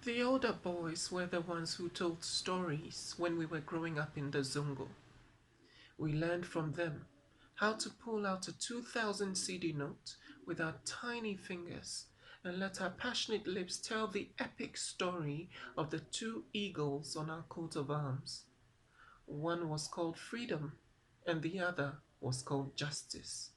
The older boys were the ones who told stories when we were growing up in the Zongo. We learned from them how to pull out a 2000 CD note with our tiny fingers and let our passionate lips tell the epic story of the two eagles on our coat of arms. One was called freedom and the other was called justice.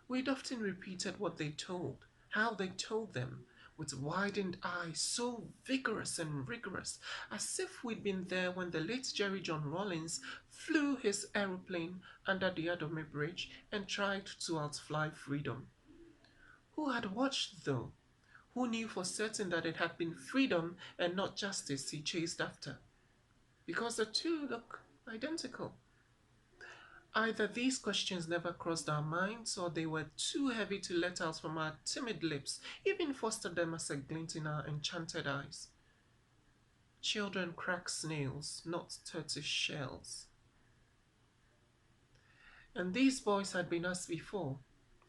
We'd often repeated what they told, how they told them, with widened eyes, so vigorous and rigorous, as if we'd been there when the late Jerry John Rawlings flew his aeroplane under the Adome Bridge and tried to outfly freedom. Who had watched, though? Who knew for certain that it had been freedom and not justice he chased after? Because the two look identical. Either these questions never crossed our minds, or they were too heavy to let out from our timid lips, even foster them as a glint in our enchanted eyes. Children crack snails, not tortoise shells. And these boys had been asked before,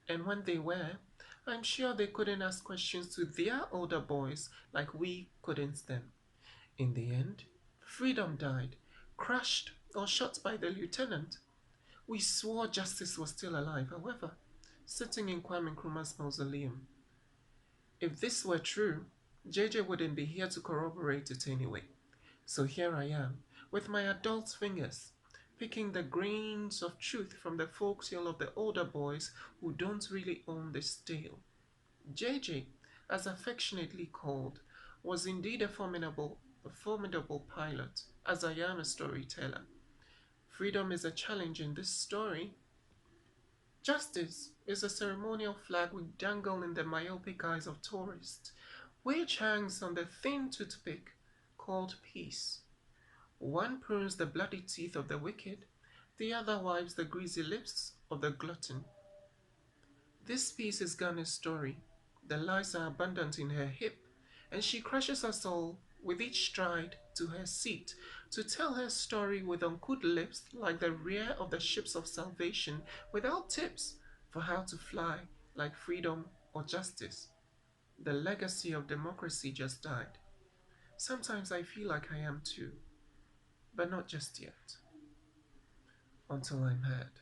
and when they were, I'm sure they couldn't ask questions to their older boys like we couldn't them. In the end, freedom died, crushed or shot by the lieutenant. We swore justice was still alive, however, sitting in Kwame Nkrumah's mausoleum. If this were true, JJ wouldn't be here to corroborate it anyway. So here I am, with my adult fingers, picking the grains of truth from the folktale of the older boys who don't really own this tale. JJ, as affectionately called, was indeed a formidable pilot, as I am a storyteller. Freedom is a challenge in this story. Justice is a ceremonial flag we dangle in the myopic eyes of tourists, which hangs on the thin toothpick called peace. One prunes the bloody teeth of the wicked, the other wipes the greasy lips of the glutton. This piece is Ghana's story. The lies are abundant in her hip, and she crushes us all with each stride to her seat to tell her story with uncouth lips like the rear of the ships of salvation without tips for how to fly like freedom or justice. The legacy of democracy just died. Sometimes I feel like I am too, but not just yet, until I'm heard.